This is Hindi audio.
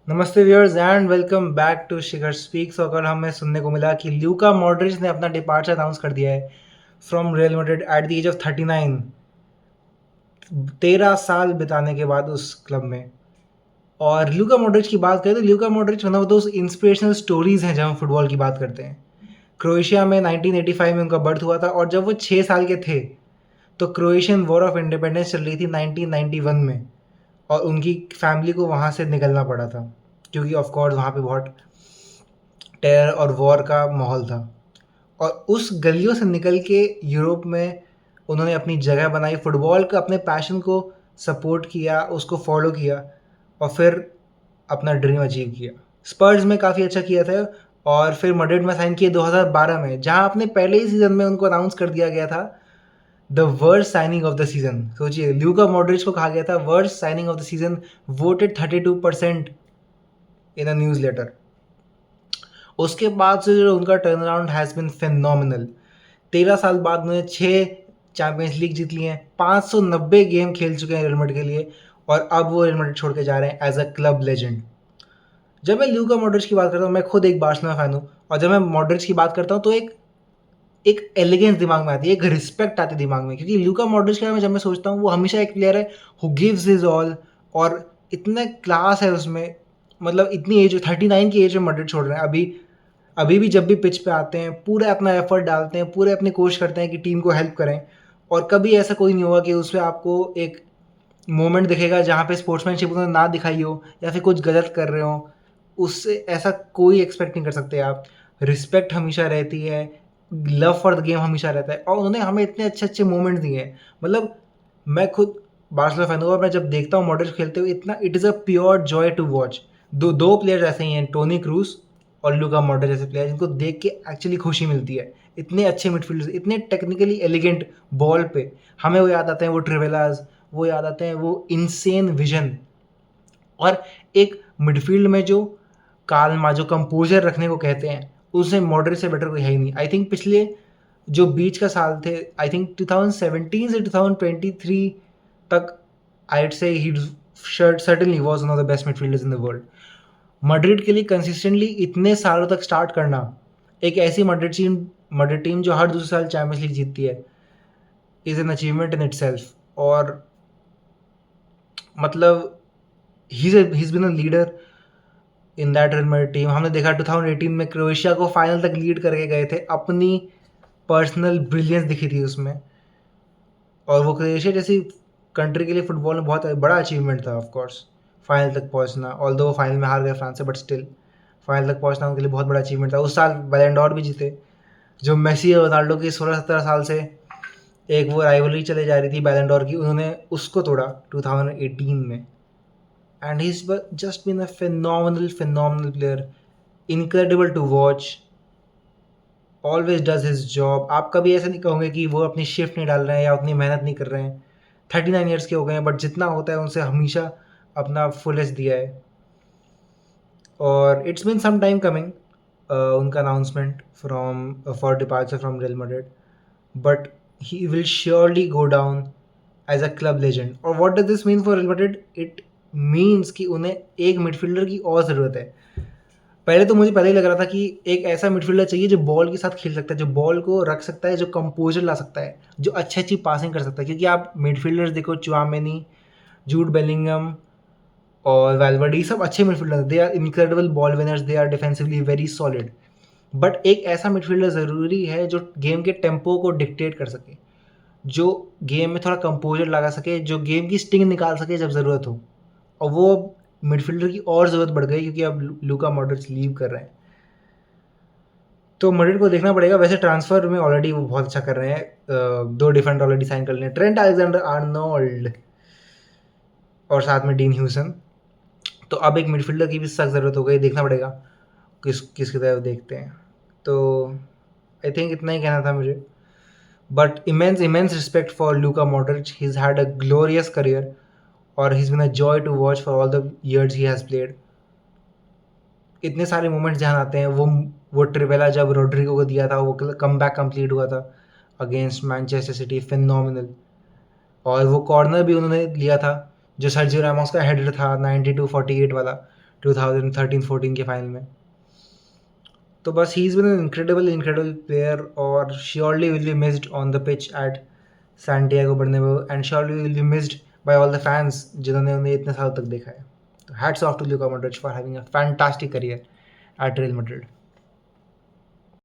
नमस्ते viewers and welcome back to Shikhar speaks. और कल हमें सुनने को मिला कि ल्यूका मॉड्रिच ने अपना डिपार्चर अनाउंस कर दिया है from Real Madrid at the age of 39। 13 साल बिताने के बाद उस क्लब में। और ल्यूका मॉड्रिच की बात करें तो Luca Modric one of those inspirational stories हैं जब हम फुटबॉल की बात करते हैं। क्रोएशिया में 1985 में उनका बर्थ हुआ था और जब वो 6 साल के थे तो क्रोएशियन वॉर ऑफ इंडिपेंडेंस चल रही थी 1991 में। और उनकी फैमिली को वहाँ से निकलना पड़ा था क्योंकि ऑफ कोर्स वहाँ पे बहुत टेरर और वॉर का माहौल था। और उस गलियों से निकल के यूरोप में उन्होंने अपनी जगह बनाई, फुटबॉल का अपने पैशन को सपोर्ट किया, उसको फॉलो किया और फिर अपना ड्रीम अचीव किया। स्पर्स में काफ़ी अच्छा किया था और फिर मैड्रिड में साइन किए 2012 में, जहां अपने पहले ही सीज़न में उनको अनाउंस कर दिया गया था the worst signing of the season. सोचिए, ल्यूका मॉड्रिच को कहा गया था worst signing of the season, voted 32% in a newsletter. उसके बाद से जो उनका turnaround has been phenomenal. 13 साल बाद उन्होंने 6 चैंपियंस लीग जीत लिए हैं, 590 गेम खेल चुके हैं रियल मैड्रिड के लिए और अब वो रियल मैड्रिड छोड़ के जा रहे हैं एज अ क्लब लेजेंड। जब मैं ल्यूका मॉड्रिच की बात करता हूँ, मैं खुद एक बार्सिलोना फैन हूँ, और जब मैं मॉड्रिच की बात करता हूँ तो एक एक एलिगेंस दिमाग में आती है, एक रिस्पेक्ट आती है दिमाग में, क्योंकि ल्यूका मॉड्रिच के बारे में जब मैं सोचता हूँ वो हमेशा एक प्लेयर है हु गिव्स हिज ऑल। और इतना क्लास है उसमें, मतलब इतनी एज, 39 की एज में मॉड्रिच छोड़ रहे हैं। अभी अभी भी जब भी पिच पे आते हैं पूरे अपना एफर्ट डालते हैं, पूरे अपनी कोशिश करते हैं कि टीम को हेल्प करें। और कभी ऐसा कोई नहीं होगा कि उसमें आपको एक मोमेंट दिखेगा जहाँ पे स्पोर्ट्समैनशिप उन्होंने ना दिखाई हो या फिर कुछ गलत कर रहे हो। उससे ऐसा कोई एक्सपेक्ट नहीं कर सकते आप। रिस्पेक्ट हमेशा रहती है, लव फॉर द गेम हमेशा रहता है, और उन्होंने हमें इतने अच्छे अच्छे मोमेंट्स दिए हैं। मतलब मैं खुद बार्सिलोना फैन हूँ और मैं जब देखता हूँ मॉड्रिच खेलते हुए, इतना it is a pure joy to watch. दो दो प्लेयर्स ऐसे ही हैं, टोनी क्रूस और लूका मॉड्रिच जैसे प्लेयर, जिनको देख के एक्चुअली खुशी मिलती है। इतने अच्छे मिडफील्डर्स, इतने टेक्निकली एलिगेंट बॉल पे। हमें वो याद आते हैं वो ट्रिवेलाज, वो याद आते हैं वो इनसेन विजन। और एक मिडफील्ड में जो काल्मा, जो कंपोजर रखने को कहते हैं, उससे मॉडरेट से बेटर कोई है ही नहीं। आई थिंक पिछले जो बीच का साल थे, आई थिंक 2017 से 2023 तक, I'd say he certainly was one of the best midfielders in the world. Madrid के लिए कंसिस्टेंटली इतने सालों तक स्टार्ट करना, एक ऐसी मैड्रिड टीम जो हर दूसरे साल चैंपियंस लीग जीतती है, is an achievement in itself. और मतलब he's been a leader in that real Madrid team. हमने देखा 2018 में क्रोएशिया को फाइनल तक लीड करके गए थे, अपनी पर्सनल ब्रिलियंस दिखी थी उसमें। और वो क्रोएशिया जैसी कंट्री के लिए फुटबॉल में बहुत बड़ा अचीवमेंट था ऑफ कोर्स, फाइनल तक पहुंचना। ऑल्दो वो फाइनल में हार गए फ्रांस से, बट स्टिल फाइनल तक पहुंचना उनके लिए बहुत बड़ा अचीवमेंट था। उस साल बैलन डॉर भी जीते। जो मेसी और रोनाल्डो की 16-17 साल से एक वो राइवलरी चले जा रही थी बैलन डॉर की, उन्होंने उसको तोड़ा 2018 में। And he's just been a phenomenal player, incredible to watch, always does his job। आप कभी ऐसा नहीं कहोगे कि वो अपनी शिफ्ट नहीं डाल रहे हैं या उतनी मेहनत नहीं कर रहे हैं। 39 ईयर्स के हो गए हैं, बट जितना होता है उनसे हमेशा अपना फुलेस्ट दिया है। और it's been some time coming उनका announcement from for departure from Real Madrid, but he will surely go down as a club legend. और what does this mean for Real Madrid? It means कि उन्हें एक मिडफील्डर की और ज़रूरत है। पहले तो मुझे पहले ही लग रहा था कि एक ऐसा मिडफील्डर चाहिए जो बॉल के साथ खेल सकता है, जो बॉल को रख सकता है, जो कंपोजर ला सकता है, जो अच्छी अच्छी पासिंग कर सकता है। क्योंकि आप मिडफील्डर्स देखो, चुआमेनी, जूड बेलिंगम और वैल्वर्डी, सब अच्छे midfielder, they are incredible ball winners, they are defensively very solid. But एक ऐसा मिडफील्डर ज़रूरी है जो गेम के टेम्पो को डिक्टेट कर सके, जो गेम में थोड़ा कंपोजर लगा सके, जो गेम की स्टिंग निकाल सके जब ज़रूरत हो। और वो मिडफील्डर की और ज़रूरत बढ़ गई क्योंकि अब लूका मॉड्रिच लीव कर रहे हैं। तो मैड्रिड को देखना पड़ेगा। वैसे ट्रांसफ़र में ऑलरेडी वो बहुत अच्छा कर रहे हैं, 2 डिफेंडर ऑलरेडी साइन कर लिए हैं, ट्रेंट अलेक्जेंडर आर्नोल्ड और साथ में डीन ह्यूसन। तो अब एक मिडफील्डर की भी सख्त ज़रूरत हो गई, देखना पड़ेगा किसकी तरफ देखते हैं। तो आई थिंक इतना ही कहना था मुझे। But immense respect for Luka Modric. He's had a glorious career, और he's been a joy to watch for all the years he has played. इतने सारे मोमेंट्स ध्यान आते हैं, वो ट्रिवेला जब रोड्रिगो को दिया था, वो कम बैक कम्प्लीट हुआ था अगेंस्ट मैनचेस्टर सिटी, फिनोमिनल। और वो कॉर्नर भी उन्होंने लिया था जो सर्जियो रामोस का हेडर था, 92-48 वाला, 2013-14 के फाइनल में। तो बस he is been an incredible player और surely will be missed on the pitch at Santiago Bernabeu and surely will be missed by all the fans जिन्होंने उन्हें इतने साल तक देखा है। तो hats off to Luka Modric for having a fantastic career at Real Madrid.